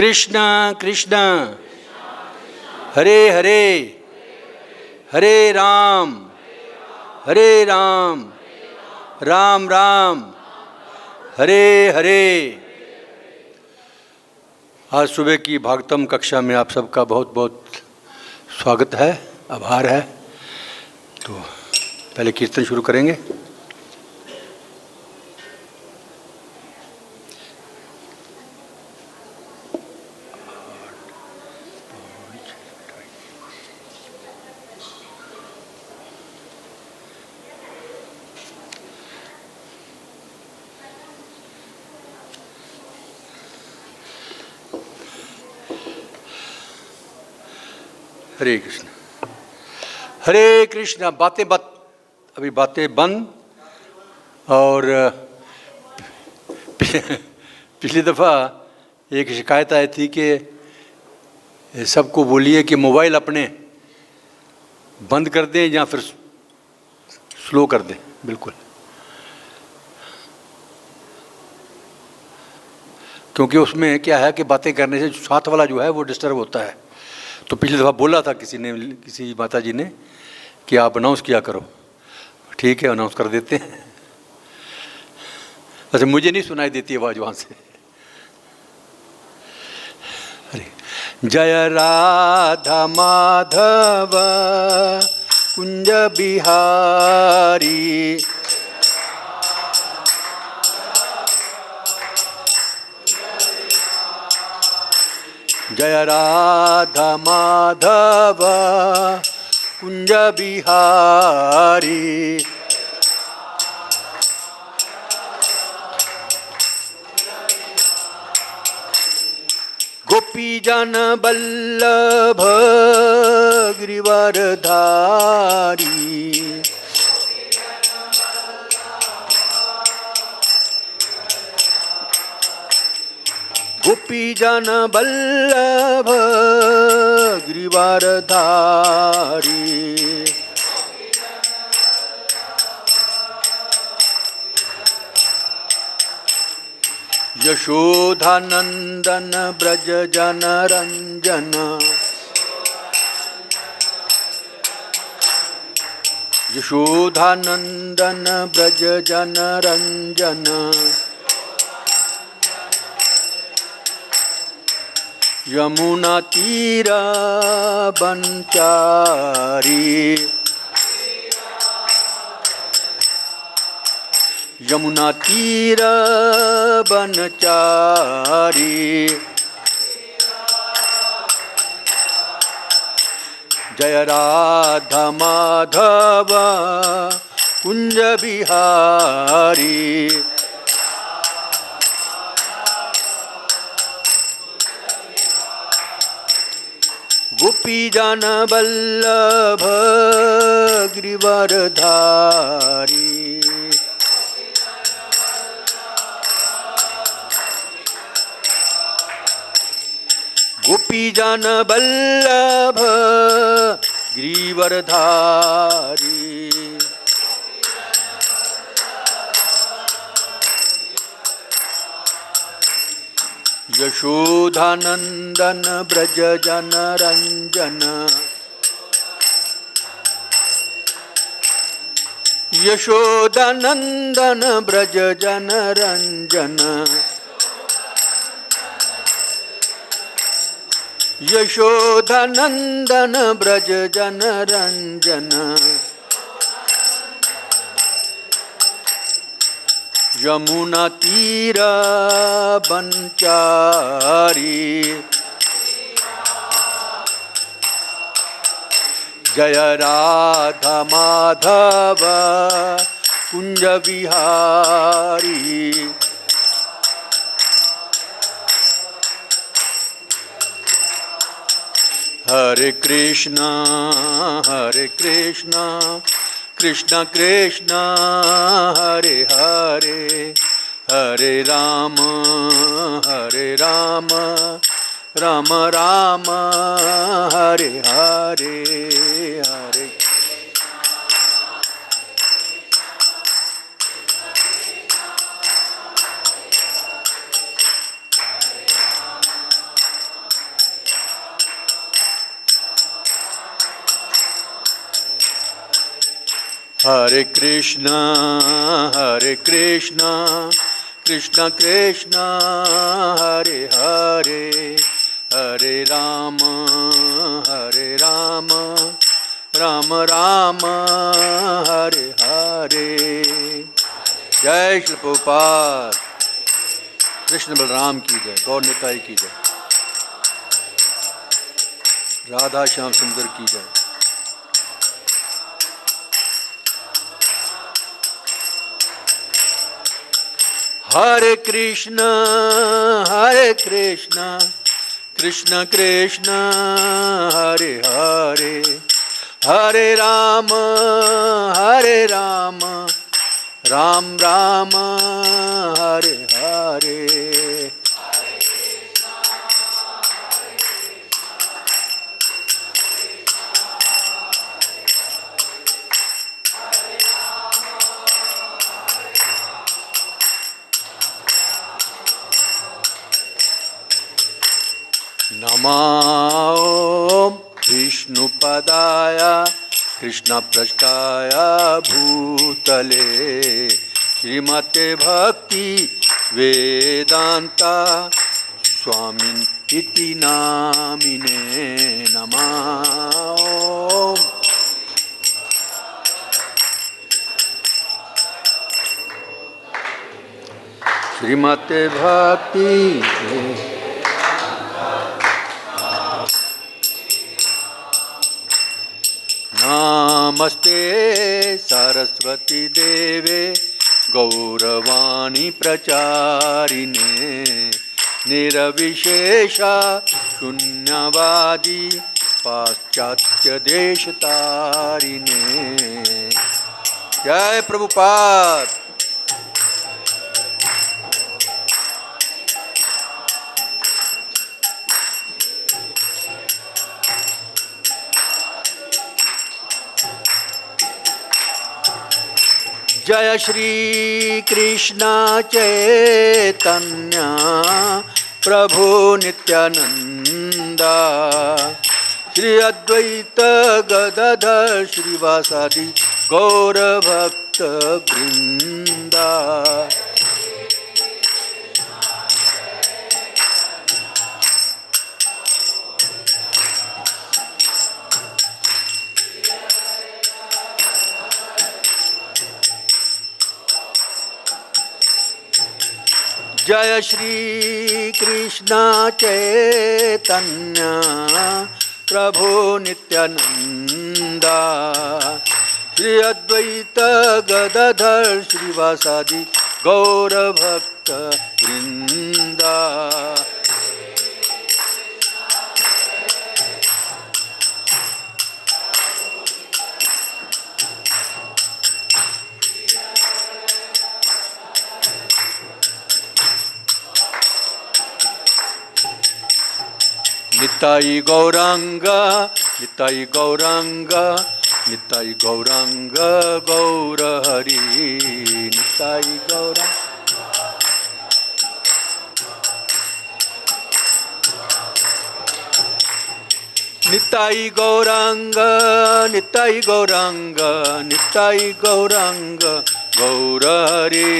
कृष्ण कृष्ण हरे हरे हरे राम राम राम हरे हरे। आज सुबह की भागवतम कक्षा में आप सबका बहुत बहुत स्वागत है, आभार है। तो पहले कीर्तन शुरू करेंगे। हरे कृष्ण हरे कृष्ण। अभी बातें बंद। और पिछली दफ़ा एक शिकायत आई थी कि सबको बोलिए कि मोबाइल अपने बंद कर दें या फिर स्लो कर दें। बिल्कुल, क्योंकि उसमें क्या है कि बातें करने से साथ वाला जो है वो डिस्टर्ब होता है। तो पिछली दफ़ा बोला था किसी माता जी ने कि आप अनाउंस किया करो। ठीक है, अनाउंस कर देते हैं। वैसे मुझे नहीं सुनाई देती आवाज़ वहाँ से। अरे जय राधा माधव कुंज बिहारी, जय राधा माधव कुंज बिहारी, गोपी जन बल्लभ गिरिवरधारी, गोपी जन बल्लभ गिरिवरधारी, यशोधानंदन ब्रज जन रंजन, यशोधानंदन ब्रज जन रंजन, यमुना तीर बनचारी, यमुना तीर बनचारी, जय राधा माधव कुंज बिहारी, गोपी जन बल्लभ गिरिवरधारी, गोपी जन बल्लभ गिरिवरधारी, यशोधानंदन ब्रज जन रंजन, यशोदानंदन ब्रज जन रंजन, यशोदानंदन ब्रज जन रंजन, यमुना तीर बनचारी, जय राधा माधव कुंज बिहारी, हरे कृष्णा कृष्ण कृष्ण हरे हरे, हरे राम राम राम हरे हरे, हरे Hare Krishna, Krishna Krishna, Hare Hare, Hare Rama, Rama Rama, Hare Hare. जय श्री प्रभुपाद। कृष्ण बलराम की जय, गौर निताई की जय, राधा श्याम सुंदर की जय। हरे कृष्णा कृष्ण कृष्ण हरे हरे, हरे राम राम राम हरे हरे। नमो विष्णुपदाय कृष्णपृष्ठाय भूतले श्रीमते भक्ति वेदांता स्वामिन् इति नामिने नमः। श्रीमते भक्ति नमस्ते सरस्वती देवे गौरवाणी प्रचारिणे निर्विशेष शून्यवादी पाश्चात्य देशतारिणे। जय प्रभुपाद। जय श्री कृष्ण चैतन्य प्रभु नित्यानंद, श्री अद्वैत गदाधर श्रीवासादि गौर भक्त वृंदा। जय श्री कृष्ण चैतन्य प्रभु नित्यानंद, श्री अद्वैत गदाधर श्रीवासादि गौर भक्त वृंदा। निताई गौरांग निताई गौरांग निताई गौरांग गौर हरि। निताई गौरांग निताई गौरांग निताई गौरांग निताई गौरांग गौर हरि।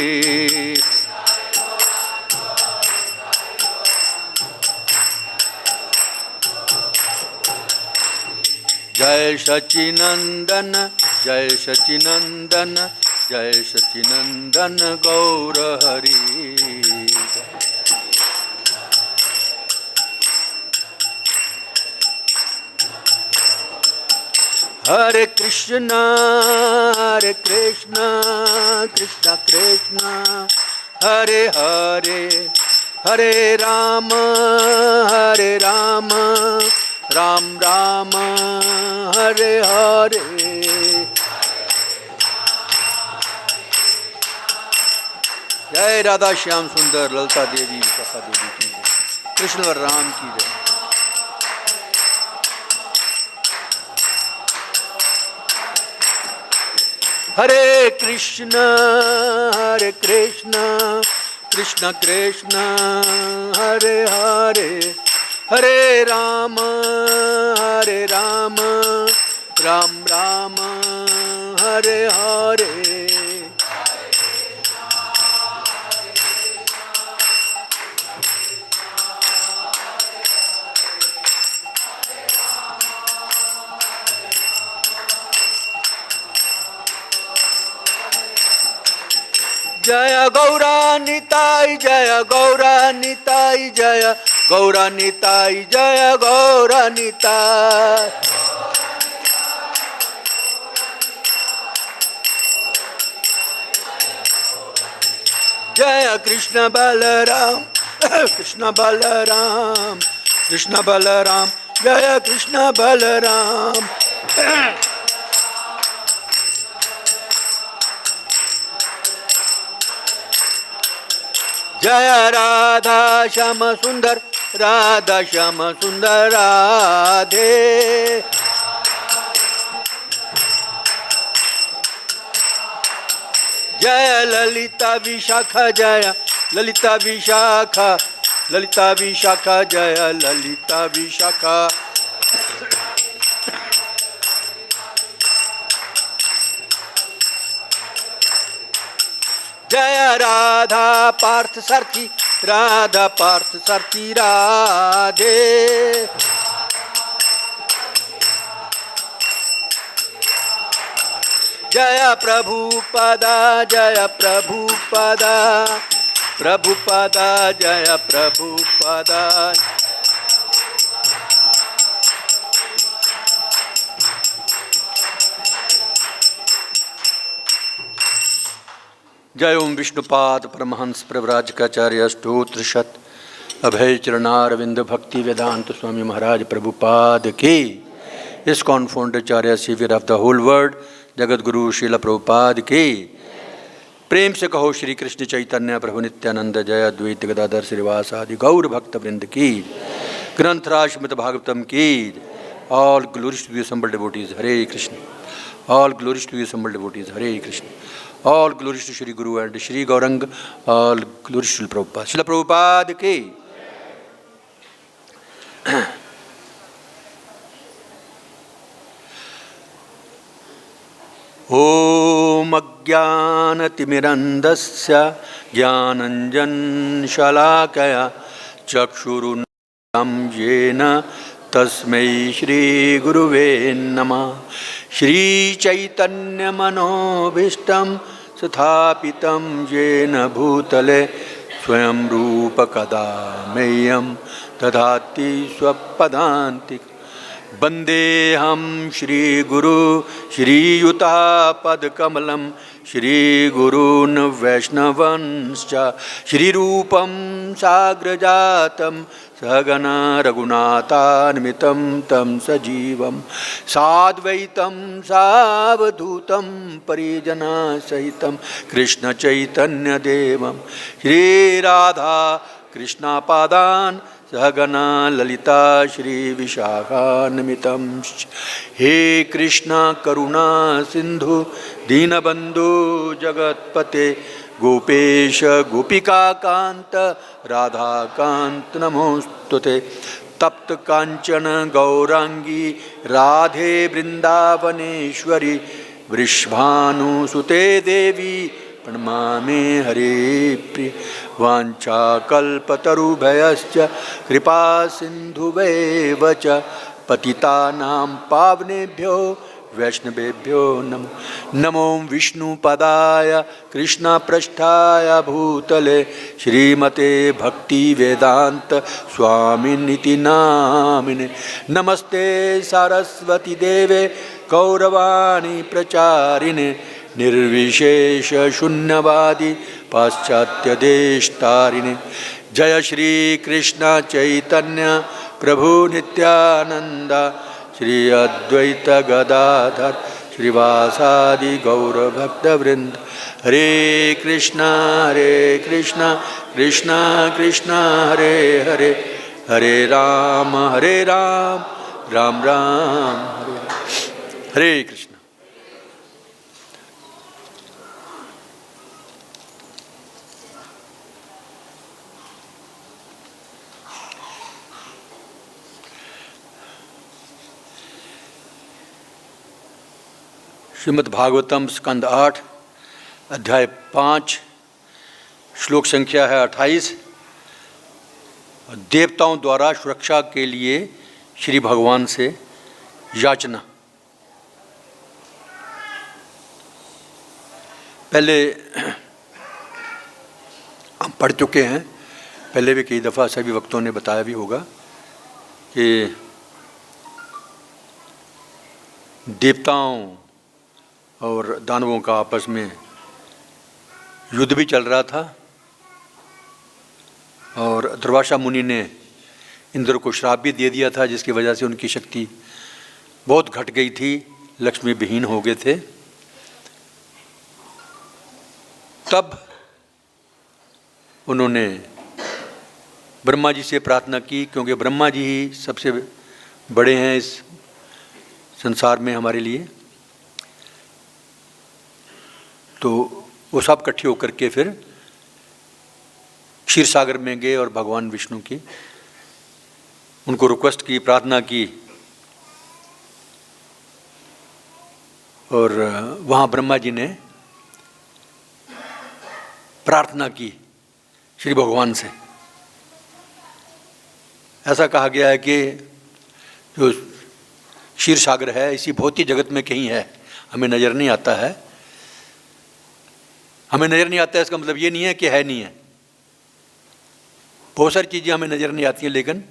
जय सचिनंदन जय सचिनंदन जय सचिनंदन गौर हरि। हरे कृष्णा कृष्णा कृष्णा हरे हरे, हरे राम राम राम हरे हरे। जय राधा श्याम सुंदर ललता देवी विशाखा देवी की जय, कृष्ण बलराम की जय। हरे कृष्ण कृष्ण कृष्ण हरे हरे, हरे राम राम राम हरे हरे। जय गौरानिताई जय गौरानिताई जय गौरानिताई जय गौरानिताई। जय कृष्ण बलराम कृष्ण बलराम कृष्ण बलराम जय कृष्ण बलराम। जय राधा श्याम सुंदर राधा श्याम सुंदर राधे। जय ललिता विशाखा जय ललिता विशाखा ललिता विशाखा जय ललिता विशाखा। जय राधा पार्थ सारथी राधा पार्थ सारथी राधे। जय प्रभुपदा जय प्रभुपदा प्रभुपदा जय प्रभुपदा। जय ओम विष्णुपाद परमहंस प्रव्राजकाचार्य स्तोत्र शत अभय चरणारविंद भक्ति वेदांत स्वामी महाराज प्रभुपाद की। ISKCON founder saviour of the whole world Jagat Guru Srila Prabhupada की। प्रेम से कहो श्री कृष्ण चैतन्य प्रभु नित्यानंद जय अद्वैत गदाधर श्रीवास आदि गौर भक्त वृंद की। ग्रंथराज श्रीमद् भागवतम की। All glories to the assembled devotees Hare Krishna. All glories to the assembled devotees Hare Krishna. All glories to Shri Guru and Shri Gauranga. All glories to Prabhupada Shrila Prabhupada की। ओम अज्ञानतिमिरन्धस्य ज्ञानञ्जनशलाकया चक्षुरुन्मिलितं येन तस्मै श्रीगुरुवे नमः। श्रीचैतन्यमनोभीष्टं स्थापितं येन भूतले स्वयं रूपकदा मह्यं ददाति स्वपदान्तिकम्। वन्देऽहं श्रीगुरु श्रीयुतापदकमलं श्रीगुरून् वैष्णवंश्च श्रीरूपं साग्रजातं सहगना रघुनाथान्वितं तं सजीवं साद्वैतं सावधूतं परिजनसहितं कृष्णचैतन्यदेवं श्रीराधा कृष्णपादान् सहगना ललिता श्री विशाखान्वितं। हे कृष्णा करुणा सिंधु दीनबंधु जगत्पते गोपेश गोपिका कांत राधा कांत नमोस्तुते। तप्त कांचन गौरांगी राधे वृंदावनेश्वरी वृषभानुसुते देवी प्रणमामि हरे प्रिय। वाञ्छाकल्पतरुभयश्च कृपा सिन्धुवैव च पतितानां पावनेभ्यो वैष्णवेभ्यो नमो। नमो विष्णुपदाय कृष्णपृष्ठाय भूतले श्रीमते भक्तिवेदान्त स्वामिनिति नामिने। नमस्ते सरस्वती देवे गौरवाणी प्रचारिणे निर्विशेष शून्यवादी पाश्चात्य देशतारिणे। जय श्री कृष्ण चैतन्य प्रभु नित्यानंद श्री अद्वैत गदाधर श्रीवासादि गौर भक्त वृंद। हरे कृष्णा कृष्ण कृष्ण हरे हरे हरे राम राम राम हरे हरे कृष्ण। श्रीमद् भागवतम स्कंद 8 अध्याय 5 श्लोक संख्या है 28। देवताओं द्वारा सुरक्षा के लिए श्री भगवान से याचना। पहले हम पढ़ चुके हैं, पहले भी कई दफ़ा सभी वक्तों ने बताया भी होगा कि देवताओं और दानवों का आपस में युद्ध भी चल रहा था और दुर्वासा मुनि ने इंद्र को श्राप भी दे दिया था, जिसकी वजह से उनकी शक्ति बहुत घट गई थी, लक्ष्मी विहीन हो गए थे। तब उन्होंने ब्रह्मा जी से प्रार्थना की, क्योंकि ब्रह्मा जी ही सबसे बड़े हैं इस संसार में हमारे लिए। तो वो सब इकट्ठे होकर के फिर क्षीर सागर में गए और भगवान विष्णु की उनको रिक्वेस्ट की, प्रार्थना की, और वहाँ ब्रह्मा जी ने प्रार्थना की श्री भगवान से। ऐसा कहा गया है कि जो क्षीर सागर है इसी भौतिक जगत में कहीं है, हमें नज़र नहीं आता है। हमें नज़र नहीं आता है इसका मतलब ये नहीं है कि है नहीं है। बहुत सारी चीज़ें हमें नज़र नहीं आती हैं लेकिन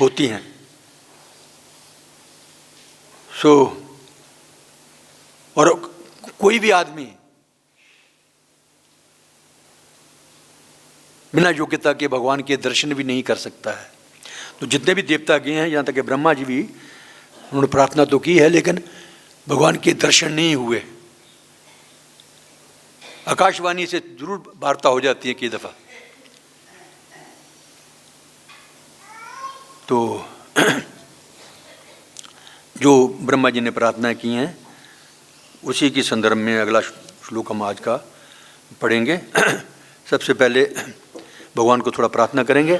होती हैं। और कोई भी आदमी बिना योग्यता के भगवान के दर्शन भी नहीं कर सकता है। तो जितने भी देवता गए हैं, यहाँ तक कि ब्रह्मा जी भी, उन्होंने प्रार्थना तो की है लेकिन भगवान के दर्शन नहीं हुए। आकाशवाणी से जरूर वार्ता हो जाती है कई दफ़ा। तो जो ब्रह्मा जी ने प्रार्थना की हैं उसी के संदर्भ में अगला श्लोक हम आज का पढ़ेंगे। सबसे पहले भगवान को थोड़ा प्रार्थना करेंगे।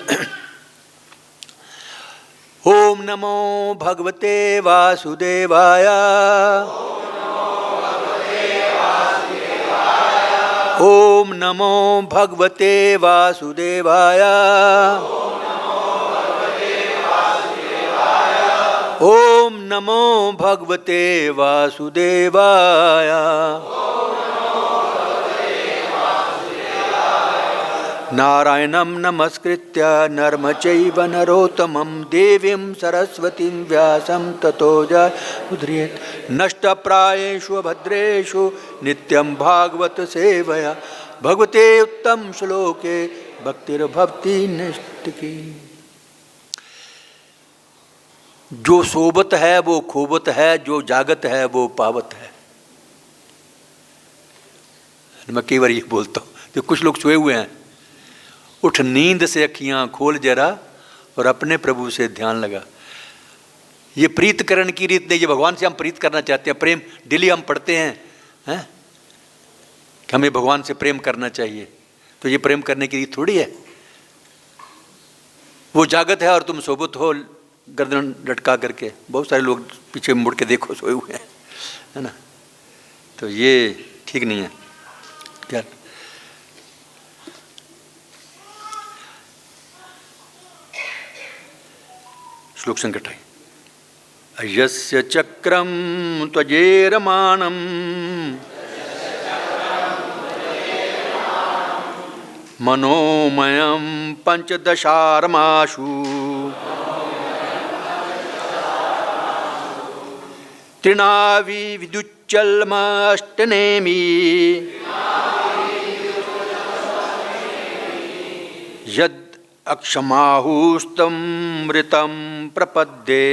ओम नमो भगवते वासुदेवाय। ओम नमो भगवते वासुदेवाय। ओम नमो भगवते वासुदेवाय। नारायणं नमस्कृत्य नरं चैव नरोत्तमं देवीं सरस्वतीं व्यासं ततो जयमुदीरयेत्। नष्टप्रायेषु भद्रेषु नित्यं भागवत सेवया भगवते उत्तम श्लोके भक्तिर्भवति निष्ठिकी। जो सोबत है वो खोबत है, जो जागत है वो पावत है। मैं कई बार ये बोलता हूँ, तो कुछ लोग सोए हुए हैं, उठ नींद से अखियां खोल जरा और अपने प्रभु से ध्यान लगा। ये प्रीत करण की रीत नहीं, ये भगवान से हम प्रीत करना चाहते हैं। प्रेम डेली हम पढ़ते हैं, हैं? कि हमें भगवान से प्रेम करना चाहिए, तो ये प्रेम करने की रीत थोड़ी है। वो जागत है और तुम सोबत हो गर्दन लटका करके। बहुत सारे लोग पीछे मुड़ के देखो सोए हुए हैं, है ना। तो ये ठीक नहीं है। क्या श्लोक संकट है। यस्य चक्रम त्वजेरमाणं मनोमयं पंचदशार्माशु तृणावि विद्युच्चलमष्टनेमि यद अक्षमाहुस्तमृतं प्रपद्ये।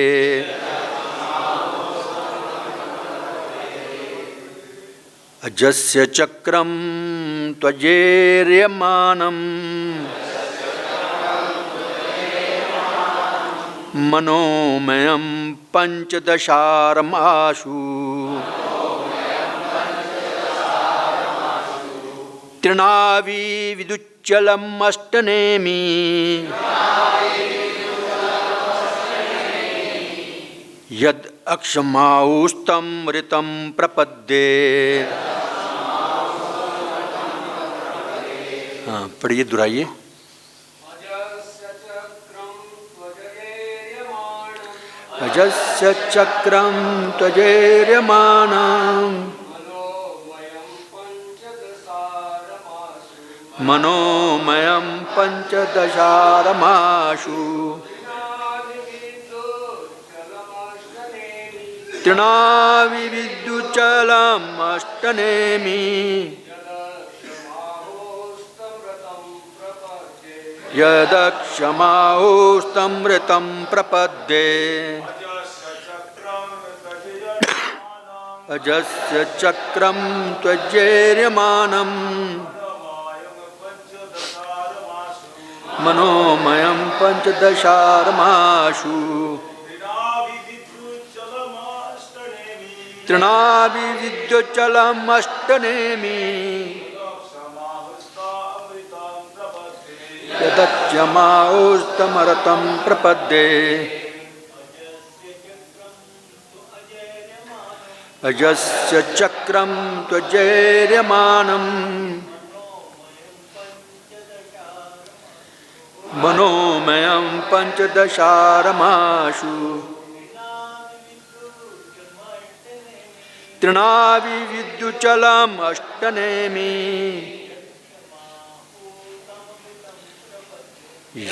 अजस्य चक्रं त्वजेर्यमानं मनोमयं पंचदशार्माशु तृणावि विद्युच्चलमष्टनेमि यद अक्षमाहुस्तमृतं प्रपद्ये। हाँ पढ़िए, दोहराइए। अजस्य चक्रं त्वजेर्यमाणं मनोमयं पंचदशारमाशु तृणाविविद्युचलमष्टनेमि यदक्षमाहोस्तमृतं प्रपद्ये अजस्य चक्रं त्वज्जेर्यमानं मनोमयं पंचदशारमाशु तृणाविविद्युचलमष्टनेमि यदक्षमाहोस्तमृतं प्रपद्ये अजस्य चक्रं त्वज्जेर्यमानं मनोमयं पंचदशारमाशु तृणाविविद्युचलमष्टनेमि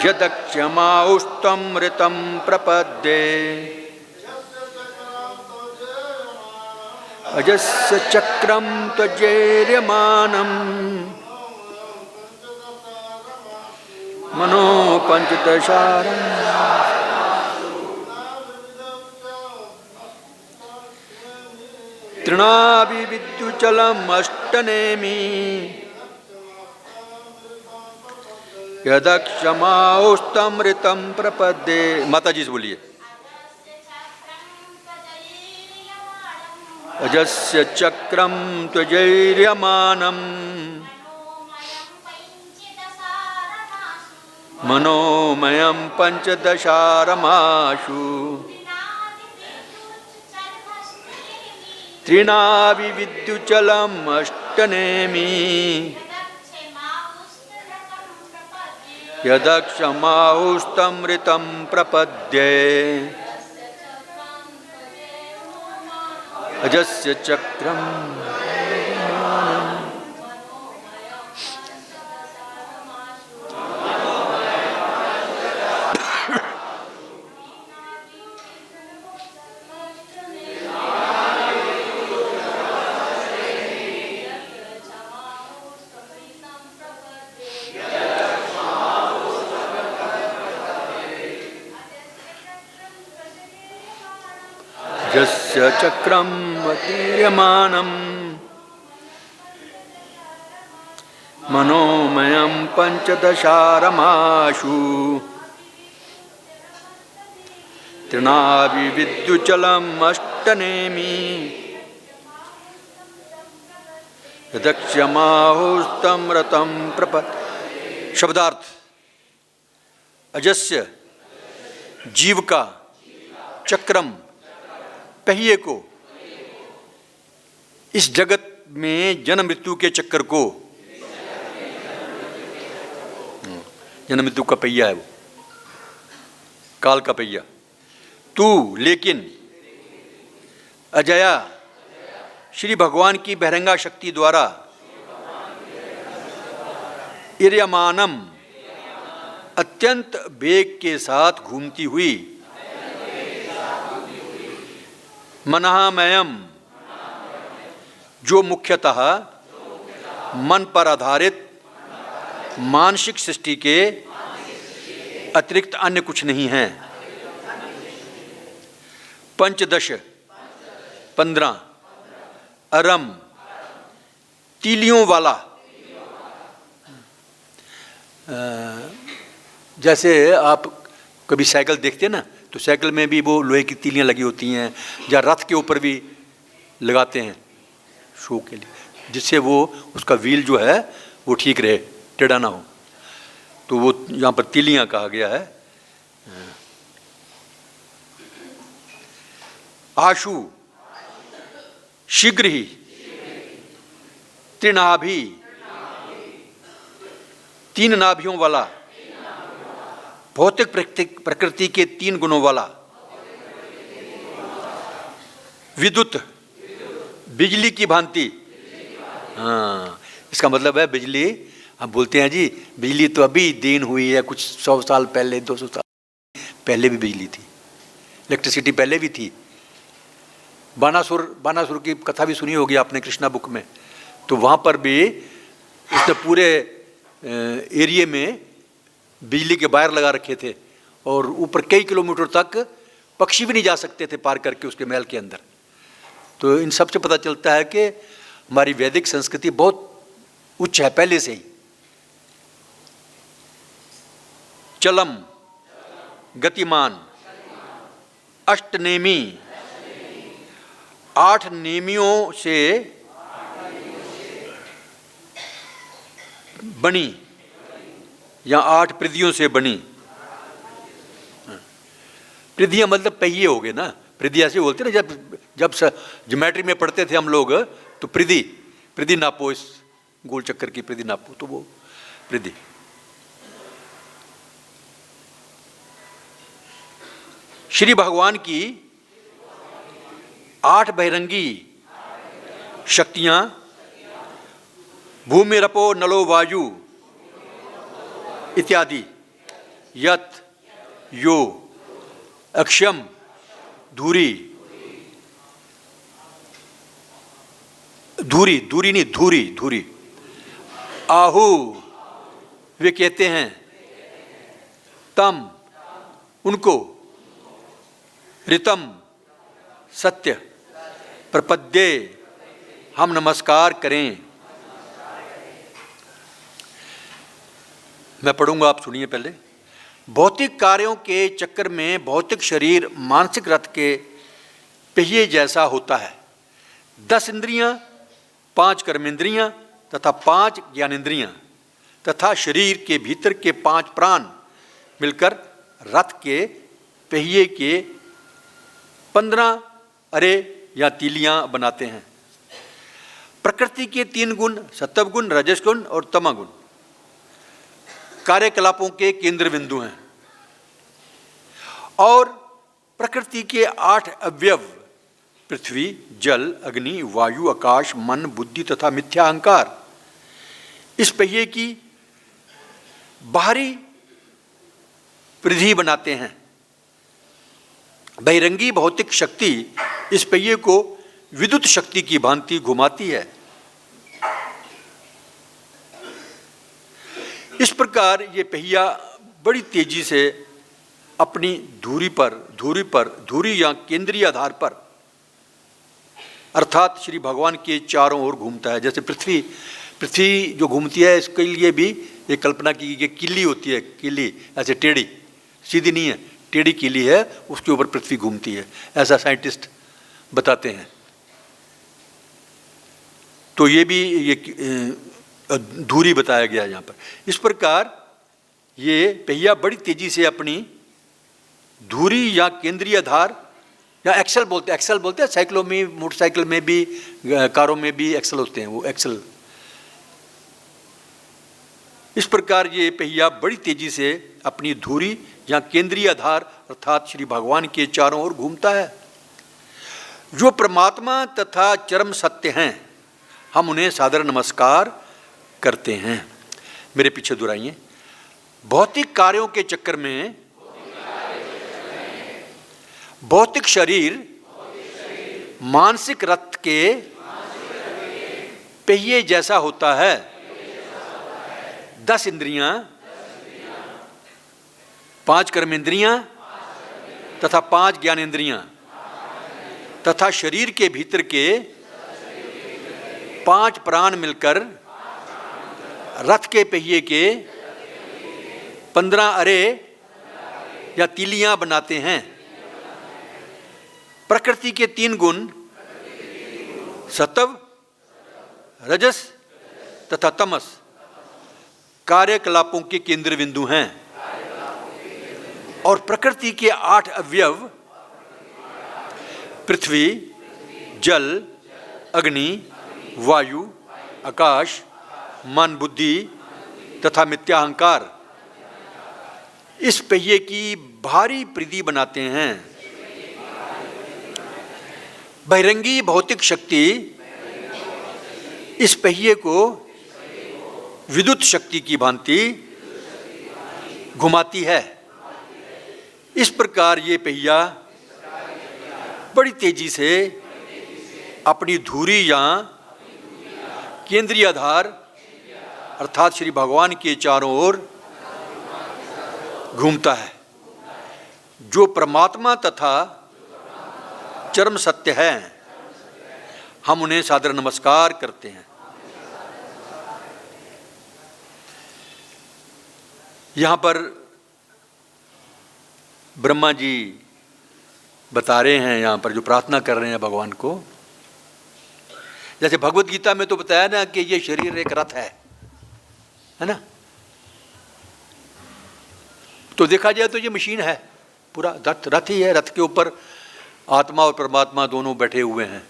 यदक्षमाहुस्तमृतं प्रपद्ये अजस्य चक्रं त्वज्जेर्यमानं मनो पंचदशारं तृणाविविद्युचलमष्टनेमि यदक्षमाहुस्तमृतं प्रपद्ये। माता जी से बोलिए। अजस्य चक्रं त्वज्जेर्यमानं मनोमयं पंचदशारमाशु तृणाविविद्युचलमष्टनेमि यदक्षमाहुस्तमृतं प्रपद्ये अजस्य चक्रं यस्य चक्रं वतीर्यमानं मनोमयं पंचदशारमाशु तृणाविविद्युचलमष्टनेमि यदक्षमाहुस्तमृतं प्रपद्ये। शब्दार्थ। अजस्य जीव का, चक्रम पहिए को, इस जगत में जन्म मृत्यु के चक्कर को, जन्म मृत्यु का पहिया है वो, काल का पहिया। तू लेकिन अजया श्री भगवान की बहिरंगा शक्ति द्वारा इर्यमानम अत्यंत वेग के साथ घूमती हुई मनहामयम जो मुख्यतः मन पर आधारित मानसिक सृष्टि के अतिरिक्त अन्य कुछ नहीं है। पंचदश 15 अरम तीलियों वाला। जैसे आप कभी साइकिल देखते हैं ना, तो साइकिल में भी वो लोहे की तीलियां लगी होती हैं, या रथ के ऊपर भी लगाते हैं शो के लिए, जिससे वो उसका व्हील जो है वो ठीक रहे, टेढ़ा ना हो। तो वो यहाँ पर तीलियां कहा गया है। आशु शीघ्र ही, त्रिनाभि 3 नाभियों वाला, भौतिक प्रकृति के 3 गुणों वाला, विद्युत बिजली की भांति। हाँ, इसका मतलब है बिजली हम बोलते हैं जी बिजली तो अभी देन हुई है, कुछ 100 साल पहले, 200 साल पहले भी बिजली थी, इलेक्ट्रिसिटी पहले भी थी। बानासुर की कथा भी सुनी होगी आपने कृष्णा बुक में। तो वहाँ पर भी उसने पूरे एरिया में बिजली के वायर लगा रखे थे और ऊपर कई किलोमीटर तक पक्षी भी नहीं जा सकते थे पार करके उसके महल के अंदर। तो इन सब से पता चलता है कि हमारी वैदिक संस्कृति बहुत उच्च है पहले से ही। चलम, गतिमान, अष्टनेमी, 8 नेमियों से बनी या 8 पृथ्वियों से बनी। पृथ्वियाँ मतलब पहिए हो गए ना, पृथ्वी ऐसे बोलते ना, जब ज्योमेट्री में पढ़ते थे हम लोग तो पृथ्वी नापो, इस गोल चक्कर की पृथ्वी नापो, तो वो पृथ्वी। श्री भगवान की 8 बहिरंगी शक्तियां भूमि रपो नलो वायु इत्यादि, यत यो अक्षम धूरी, धूरी नहीं धूरी, आहु वे कहते हैं, तम उनको, ऋतम सत्य, प्रपद्ये हम नमस्कार करें। मैं पढ़ूंगा, आप सुनिए पहले। भौतिक कार्यों के चक्कर में भौतिक शरीर मानसिक रथ के पहिए जैसा होता है। 10 इंद्रियां, 5 कर्मेंद्रियां तथा 5 ज्ञानेंद्रियां तथा शरीर के भीतर के 5 प्राण मिलकर रथ के पहिए के 15 अरे या तीलियां बनाते हैं। प्रकृति के 3 गुण, सत्व गुण, रजस गुण और तमो गुण कार्यकलापों के केंद्र बिंदु हैं और प्रकृति के 8 अवयव पृथ्वी, जल, अग्नि, वायु, आकाश, मन, बुद्धि तथा मिथ्या अहंकार इस पहिए की बाहरी परिधि बनाते हैं। बहिरंगी भौतिक शक्ति इस पहिए को विद्युत शक्ति की भांति घुमाती है। इस प्रकार ये पहिया बड़ी तेजी से अपनी धुरी या केंद्रीय आधार पर अर्थात श्री भगवान के चारों ओर घूमता है। जैसे पृथ्वी जो घूमती है, इसके लिए भी एक कल्पना की गई, किल्ली होती है, किल्ली ऐसे टेढ़ी, सीधी नहीं है, टेढ़ी किल्ली है, उसके ऊपर पृथ्वी घूमती है, ऐसा साइंटिस्ट बताते हैं। तो ये भी ये धुरी बताया गया है यहाँ पर। इस प्रकार ये पहिया बड़ी तेजी से अपनी धुरी या केंद्रीय आधार या एक्सल बोलते हैं, साइकिलों में, मोटरसाइकिल में भी, कारों में भी एक्सल होते हैं, वो एक्सल। इस प्रकार ये पहिया बड़ी तेजी से अपनी धुरी या केंद्रीय आधार अर्थात श्री भगवान के चारों ओर घूमता है। जो परमात्मा तथा चरम सत्य हैं, हम उन्हें सादर नमस्कार करते हैं। मेरे पीछे दोहराइए। भौतिक कार्यों के चक्कर में भौतिक शरीर मानसिक रथ के पहिए जैसा होता है। 10 इंद्रियां, 5 कर्मेंद्रियां तथा 5 ज्ञानेंद्रियां तथा शरीर के भीतर के 5 प्राण मिलकर रथ के पहिए के 15 अरे या तीलियां बनाते हैं। प्रकृति के 3 गुण सत्व, रजस तथा तमस कार्यकलापों के केंद्र बिंदु हैं और प्रकृति के 8 अवयव पृथ्वी, जल, अग्नि, वायु, आकाश, मन, बुद्धि तथा मिथ्या अहंकार इस पहिए की भारी परिधि बनाते हैं। बहिरंगी भौतिक शक्ति इस पहिए को विद्युत शक्ति की भांति घुमाती है। इस प्रकार ये पहिया बड़ी तेजी से अपनी धुरी या केंद्रीय आधार अर्थात श्री भगवान के चारों ओर घूमता है। जो परमात्मा तथा चरम सत्य है, हम उन्हें सादर नमस्कार करते हैं। यहाँ पर ब्रह्मा जी बता रहे हैं, यहाँ पर जो प्रार्थना कर रहे हैं भगवान को, जैसे भगवत गीता में तो बताया ना कि ये शरीर एक रथ है ना। तो देखा जाए तो ये मशीन है, पूरा रथ ही है। रथ के ऊपर आत्मा और परमात्मा दोनों बैठे हुए हैं,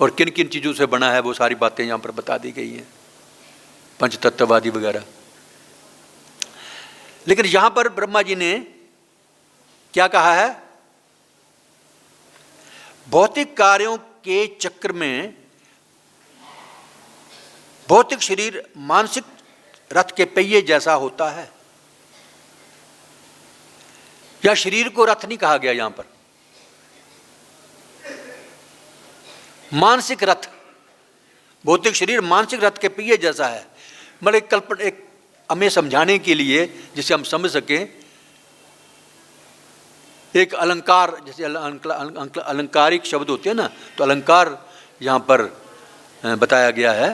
और किन किन चीज़ों से बना है वो सारी बातें यहाँ पर बता दी गई हैं, पंच तत्ववादी वगैरह। लेकिन यहाँ पर ब्रह्मा जी ने क्या कहा है? भौतिक कार्यों के चक्र में भौतिक शरीर मानसिक रथ के पहिए जैसा होता है। या शरीर को रथ नहीं कहा गया यहां पर, मानसिक रथ। भौतिक शरीर मानसिक रथ के पहिए जैसा है। मतलब एक कल्पना, एक हमें समझाने के लिए जिसे हम समझ सकें, एक अलंकार, जैसे अलंकारिक शब्द होते हैं ना, तो अलंकार यहां पर बताया गया है।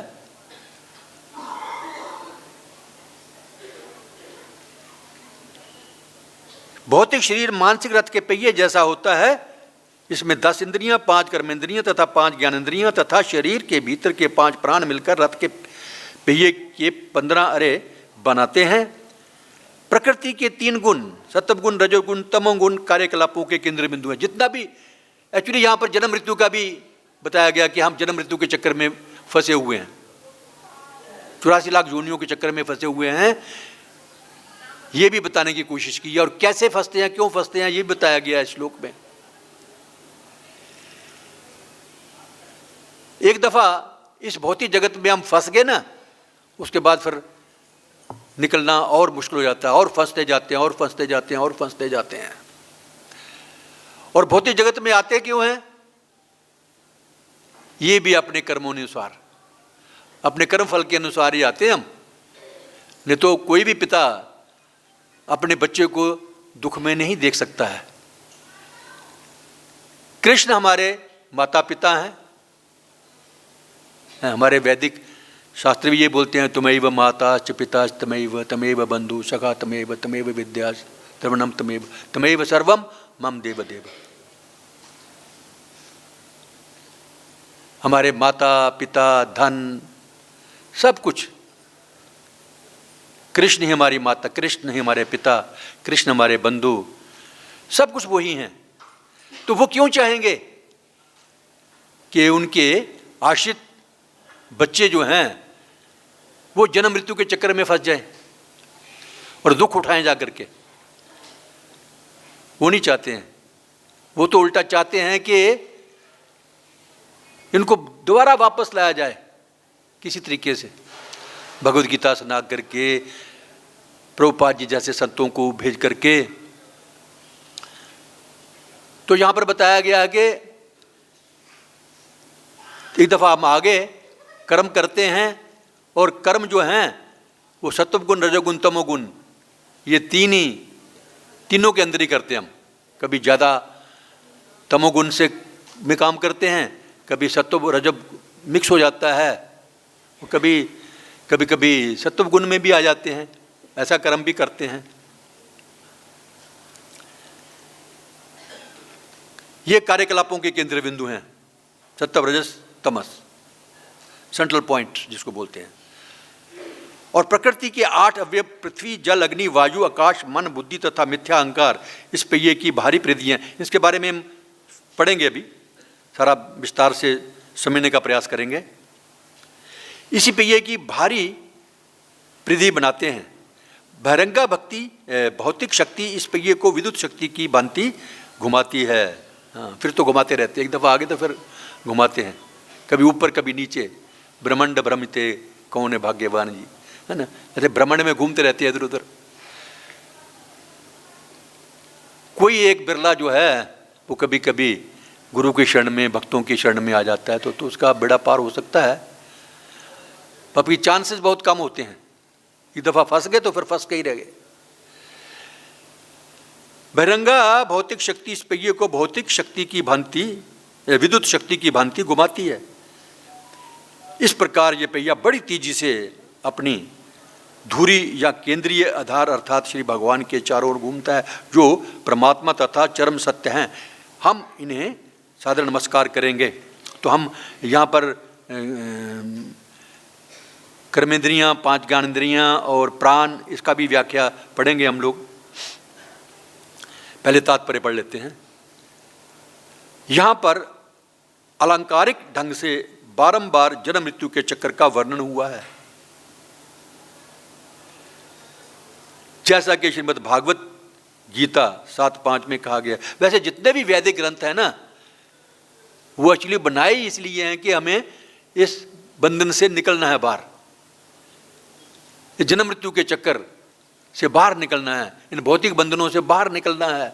भौतिक शरीर मानसिक रथ के पहिए जैसा होता है। इसमें 10 इंद्रियां, 5 कर्मेंद्रियां तथा 5 ज्ञानेंद्रियां तथा शरीर के भीतर के 5 प्राण मिलकर रथ के पहिए के 15 अरे बनाते हैं। प्रकृति के 3 गुण, सत्वगुण, रजोगुण, तमोगुण कार्यकलापों के केंद्र बिंदु हैं। जितना भी एक्चुअली यहाँ पर जन्म मृत्यु का भी बताया गया कि हम जन्म मृत्यु के चक्कर में फंसे हुए हैं, 84 लाख योनियों के चक्कर में फंसे हुए हैं। ये भी बताने की कोशिश की है, और कैसे फंसते हैं, क्यों फंसते हैं, ये भी बताया गया है श्लोक में। एक दफा इस भौतिक जगत में हम फंस गए ना, उसके बाद फिर निकलना और मुश्किल हो जाता है, और फंसते जाते हैं, और फंसते जाते हैं, और फंसते जाते हैं। और भौतिक जगत में आते क्यों हैं? ये भी अपने कर्मों अनुसार, अपने कर्म फल के अनुसार ही आते हैं हम। नहीं तो कोई भी पिता अपने बच्चे को दुख में नहीं देख सकता है। कृष्ण हमारे माता पिता हैं। हमारे वैदिक शास्त्र भी ये बोलते हैं, तुमैव माता च पिता तमैव, तमैव बंधु सखा तमैव, तमैव विद्या द्रवणम तमैव, तमैव सर्वम मम देव देव। हमारे माता पिता, धन, सब कुछ कृष्ण ही हमारी माता, कृष्ण ही हमारे पिता, कृष्ण हमारे बंधु, सब कुछ वही हैं। तो वो क्यों चाहेंगे कि उनके आश्रित बच्चे जो हैं वो जन्म मृत्यु के चक्कर में फंस जाएं और दुख उठाएं जा करके? वो नहीं चाहते हैं। वो तो उल्टा चाहते हैं कि इनको दोबारा वापस लाया जाए किसी तरीके से, भगवद गीता सुना करके, प्रभुपाद जी जैसे संतों को भेज करके। तो यहां पर बताया गया है कि एक दफा हम आगे कर्म करते हैं, और कर्म जो हैं वो सत्वगुण, रजोगुण, तमोगुण, ये तीनों के अंदर ही करते हैं हम। कभी ज़्यादा तमोगुण से में काम करते हैं, कभी सत्व रजब मिक्स हो जाता है, कभी सत्व गुण में भी आ जाते हैं। ऐसा कर्म भी करते हैं। ये कार्यकलापों के केंद्र बिंदु हैं, सत्व रजस तमस, सेंट्रल पॉइंट जिसको बोलते हैं। और प्रकृति के 8 अवयव पृथ्वी, जल, अग्नि, वायु, आकाश, मन, बुद्धि तथा मिथ्या अहंकार इस पहिए की बाहरी परिधियां। इसके बारे में हम पढ़ेंगे, अभी सारा विस्तार से समझने का प्रयास करेंगे। इसी पहिए की भारी परिधि बनाते हैं। बहिरंगा भक्ति भौतिक शक्ति इस पहिए को विद्युत शक्ति की भांति घुमाती है। हाँ, फिर तो घुमाते रहते हैं, एक दफ़ा आगे तो फिर घुमाते हैं, कभी ऊपर कभी नीचे। ब्रह्मांड भ्रमिते कौन है भाग्यवान जी, है ना। जैसे ब्रह्मांड में घूमते रहते हैं इधर उधर, कोई एक बिरला जो है वो कभी कभी गुरु की शरण में, भक्तों की शरण में आ जाता है तो उसका बेड़ा पार हो सकता है। बाकी चांसेस बहुत कम होते हैं। एक दफ़ा फंस गए तो फिर फंस के ही रह गए। बहिरंगा भौतिक शक्ति इस पहिए को भौतिक शक्ति की भांति, विद्युत शक्ति की भांति घुमाती है। इस प्रकार ये पहिया बड़ी तेजी से अपनी धुरी या केंद्रीय आधार अर्थात श्री भगवान के चारों ओर घूमता है, जो परमात्मा तथा चरम सत्य हैं। हम इन्हें सादर नमस्कार करेंगे। तो हम यहाँ पर कर्मेंद्रियाँ, 5 ज्ञानेंद्रियाँ और प्राण, इसका भी व्याख्या पढ़ेंगे हम लोग। पहले तात्पर्य पढ़ लेते हैं। यहाँ पर अलंकारिक ढंग से बारंबार जन्म मृत्यु के चक्र का वर्णन हुआ है, जैसा कि श्रीमद् भागवत गीता 7:5 में कहा गया। वैसे जितने भी वैदिक ग्रंथ हैं ना, वो एक्चुअली बनाए इसलिए हैं कि हमें इस बंधन से निकलना है बाहर, इस जन्म मृत्यु के चक्कर से बाहर निकलना है, इन भौतिक बंधनों से बाहर निकलना है।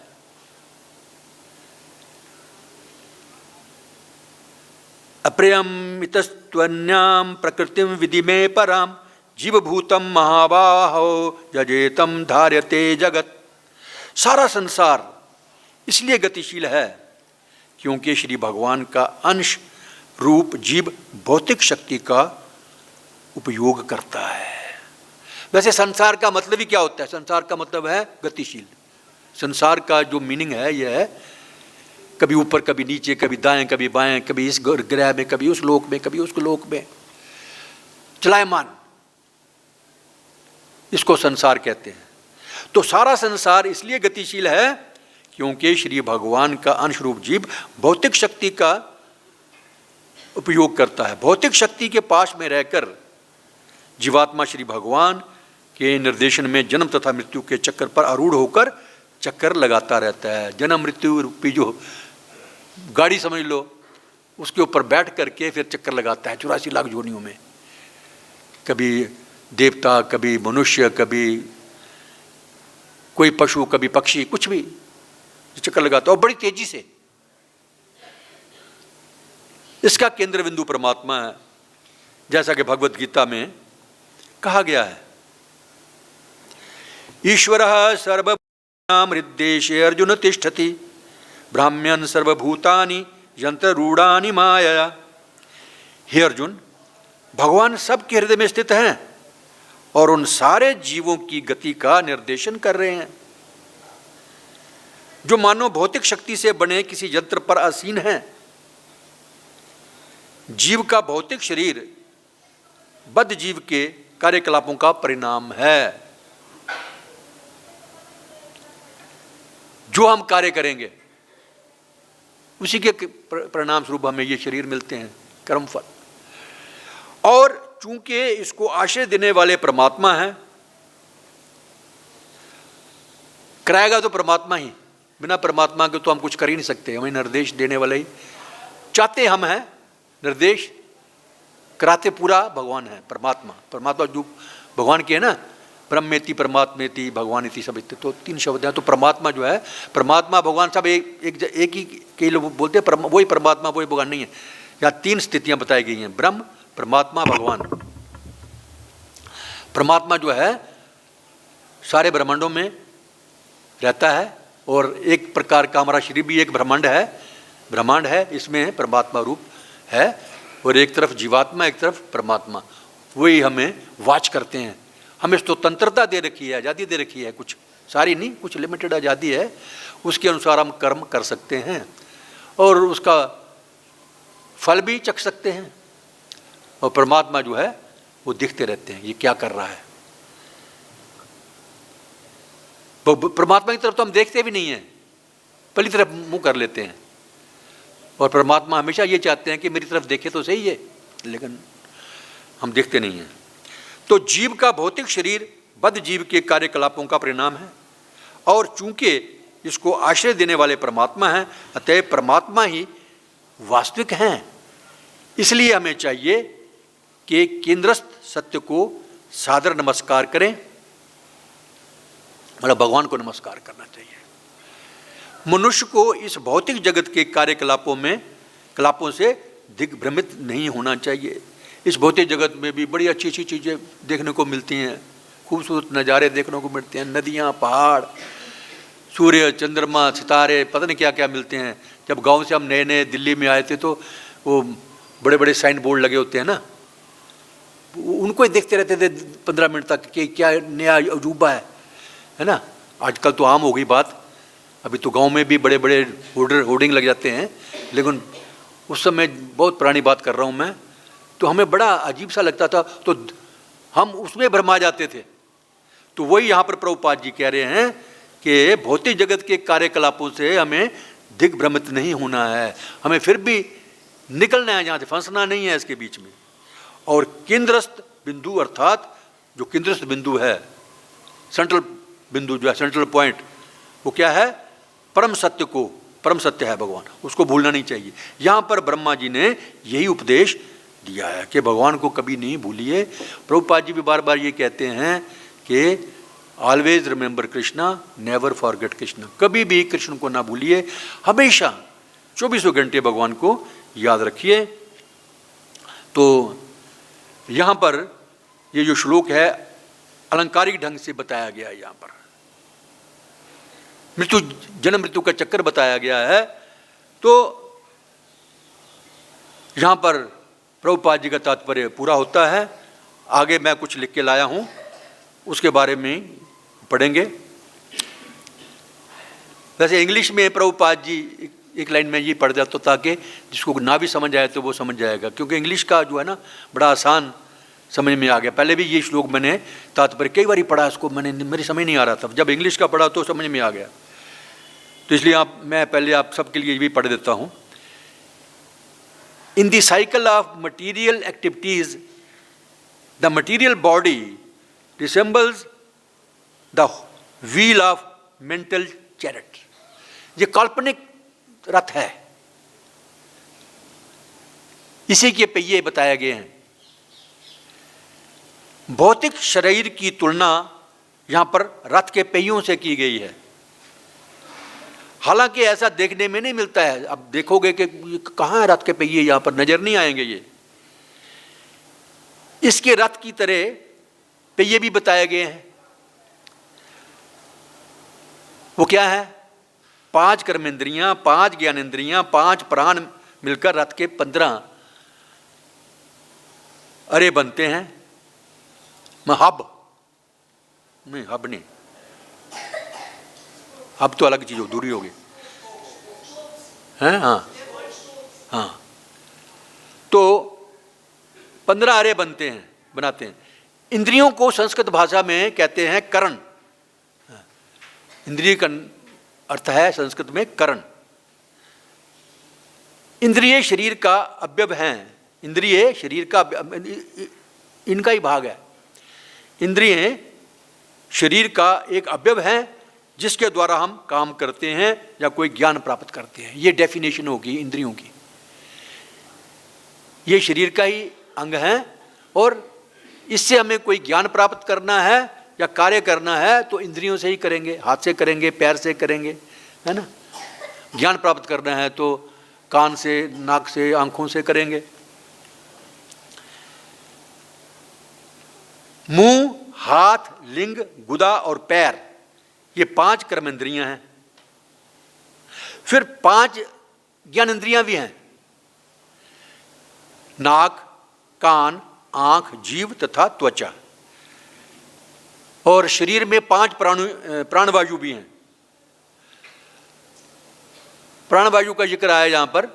अप्रियम इतस्त्वन्याम प्रकृतिम विधि में पराम जीवभूतम महाबाहो यजेतम धार्यते जगत। सारा संसार इसलिए गतिशील है क्योंकि श्री भगवान का अंश रूप जीव भौतिक शक्ति का उपयोग करता है। वैसे संसार का मतलब ही क्या होता है? संसार का मतलब है गतिशील। संसार का जो मीनिंग है यह है कभी ऊपर कभी नीचे, कभी दाएं कभी बाएं, कभी इस ग्रह में कभी उस लोक में कभी उस लोक में, चलायमान, इसको संसार कहते हैं। तो सारा संसार इसलिए गतिशील है क्योंकि श्री भगवान का अंश रूप जीव भौतिक शक्ति का उपयोग करता है। भौतिक शक्ति के पास में रहकर जीवात्मा श्री भगवान के निर्देशन में जन्म तथा मृत्यु के चक्कर पर आरूढ़ होकर चक्कर लगाता रहता है। जन्म मृत्यु रूपी जो गाड़ी समझ लो, उसके ऊपर बैठ करके फिर चक्कर लगाता है 84 लाख जोनियों में, कभी देवता, कभी मनुष्य, कभी कोई पशु, कभी पक्षी, कुछ भी चक्कर लगाता है और बड़ी तेजी से। इसका केंद्र बिंदु परमात्मा है, जैसा कि भगवत गीता में कहा गया है। ईश्वरः सर्वभूतानां हृद्देशे अर्जुन तिष्ठति ब्राह्म्यन् सर्वभूतानि यंत्ररूढ़ानि मायया। हे अर्जुन, भगवान सबके हृदय में स्थित हैं और उन सारे जीवों की गति का निर्देशन कर रहे हैं जो मानो भौतिक शक्ति से बने किसी यंत्र पर आसीन हैं। जीव का भौतिक शरीर बद्ध जीव के कार्यकलापों का परिणाम है। जो हम कार्य करेंगे उसी के परिणाम स्वरूप हमें ये शरीर मिलते हैं, कर्मफल। और चूंकि इसको आश्रय देने वाले परमात्मा हैं, कराएगा तो परमात्मा ही, बिना परमात्मा के तो हम कुछ कर ही नहीं सकते। हमें निर्देश देने वाले ही चाहते हम हैं, निर्देश कराते पूरा भगवान है, परमात्मा। परमात्मा जो भगवान के है ना, ब्रह्मेति परमात्मेति भगवानिति सब, तो 3 शब्द हैं। तो परमात्मा जो है, परमात्मा भगवान सब एक ही कई लोग बोलते हैं वही परमात्मा वही भगवान नहीं है। यहाँ 3 स्थितियां बताई गई हैं, ब्रह्म, परमात्मा, भगवान। परमात्मा जो है सारे ब्रह्मांडों में रहता है और एक प्रकार का हमारा शरीर भी एक ब्रह्मांड है, इसमें परमात्मा रूप है। और एक तरफ जीवात्मा, एक तरफ परमात्मा, वही हमें वाच करते हैं। हमें स्वतंत्रता दे रखी है, आज़ादी दे रखी है, कुछ सारी नहीं, कुछ लिमिटेड आज़ादी है। उसके अनुसार हम कर्म कर सकते हैं और उसका फल भी चख सकते हैं। और परमात्मा जो है वो दिखते रहते हैं, ये क्या कर रहा है। परमात्मा की तरफ तो हम देखते भी नहीं हैं, पहली तरफ मुंह कर लेते हैं। और परमात्मा हमेशा ये चाहते हैं कि मेरी तरफ देखे तो सही है, लेकिन हम देखते नहीं हैं। तो जीव का भौतिक शरीर बद्ध जीव के कार्यकलापों का परिणाम है और चूंकि इसको आश्रय देने वाले परमात्मा हैं, अतः परमात्मा ही वास्तविक हैं। इसलिए हमें चाहिए कि केंद्रस्थ सत्य को सादर नमस्कार करें, मतलब भगवान को नमस्कार करना चाहिए। मनुष्य को इस भौतिक जगत के कार्यकलापों से दिग्भ्रमित नहीं होना चाहिए। इस भौतिक जगत में भी बड़ी अच्छी अच्छी चीज़ें देखने को मिलती हैं, खूबसूरत नज़ारे देखने को मिलते हैं, नदियाँ, पहाड़, सूर्य, चंद्रमा, सितारे, पता नहीं क्या क्या मिलते हैं। जब गांव से हम नए नए दिल्ली में आए थे तो वो बड़े बड़े साइन बोर्ड लगे होते हैं ना, उनको ही देखते रहते थे 15 मिनट तक कि क्या नया अजूबा है ना। आजकल तो आम हो गई बात, अभी तो गांव में भी बड़े बड़े होर्डिंग लग जाते हैं, लेकिन उस समय बहुत पुरानी बात कर रहा हूँ मैं, तो हमें बड़ा अजीब सा लगता था, तो हम उसमें भरमा जाते थे। तो वही यहाँ पर प्रभुपाद जी कह रहे हैं कि भौतिक जगत के कार्यकलापों से हमें दिग्भ्रमित नहीं होना है, हमें फिर भी निकलना है, यहाँ से फंसना नहीं है इसके बीच में। और केंद्रस्थ बिंदु, अर्थात जो केंद्रस्थ बिंदु है, सेंट्रल बिंदु जो है, सेंट्रल पॉइंट, वो क्या है? परम सत्य को, परम सत्य है भगवान, उसको भूलना नहीं चाहिए। यहाँ पर ब्रह्मा जी ने यही उपदेश दिया है कि भगवान को कभी नहीं भूलिए। प्रभुपाद जी भी बार बार ये कहते हैं कि always remember Krishna, never forget Krishna, कभी भी कृष्ण को ना भूलिए, हमेशा 24 घंटे भगवान को याद रखिए। तो यहाँ पर ये जो श्लोक है अलंकारिक ढंग से बताया गया है, यहाँ पर मृत्यु, जन्म मृत्यु का चक्कर बताया गया है। तो यहाँ पर प्रभुपाद जी का तात्पर्य पूरा होता है। आगे मैं कुछ लिख के लाया हूँ, उसके बारे में पढ़ेंगे। वैसे इंग्लिश में प्रभुपाद जी एक लाइन में ये पढ़ जाता ताकि जिसको ना भी समझ आए तो वो समझ जाएगा, क्योंकि इंग्लिश का जो है ना बड़ा आसान समझ में आ गया। पहले भी ये श्लोक मैंने तात्पर्य कई बार पढ़ा, इसको मेरी समझ नहीं आ रहा था, जब इंग्लिश का पढ़ा तो समझ में आ गया। तो इसलिए मैं पहले आप सबके लिए भी पढ़ देता हूँ। In the cycle of material activities the material body resembles the wheel of mental chariot. ये काल्पनिक रथ है, इसी के पहिए बताए गए हैं। भौतिक शरीर की तुलना यहां पर रथ के पहियों से की गई है। हालांकि ऐसा देखने में नहीं मिलता है, अब देखोगे कि कहां है रथ के पहिए, यहां पर नजर नहीं आएंगे ये। इसके रथ की तरह पहिए भी बताए गए हैं। वो क्या है? 5 कर्मेंद्रियां, 5 ज्ञानेंद्रियां, 5 प्राण मिलकर रथ के 15 अरे बनते हैं। हब नहीं, हब तो अलग चीज हो, दूरी होगी, हैं? हाँ। तो 15 अरे बनाते हैं। इंद्रियों को संस्कृत भाषा में कहते हैं करण। इंद्रिय का अर्थ है संस्कृत में करण। इंद्रिय शरीर का अवयव हैं, इंद्रिय शरीर का इनका ही भाग है। इंद्रिय शरीर का एक अवयव है जिसके द्वारा हम काम करते हैं या कोई ज्ञान प्राप्त करते हैं। ये डेफिनेशन होगी इंद्रियों की। ये शरीर का ही अंग है और इससे हमें कोई ज्ञान प्राप्त करना है या कार्य करना है तो इंद्रियों से ही करेंगे, हाथ से करेंगे, पैर से करेंगे, है ना। ज्ञान प्राप्त करना है तो कान से, नाक से, आंखों से करेंगे। मुंह, हाथ, लिंग, गुदा और पैर, ये 5 कर्मेंद्रियां हैं। फिर 5 ज्ञानेंद्रियां भी हैं, नाक, कान, आंख, जीव तथा त्वचा। और शरीर में 5 प्राणवायु भी हैं। प्राणवायु का जिक्र आया यहां पर,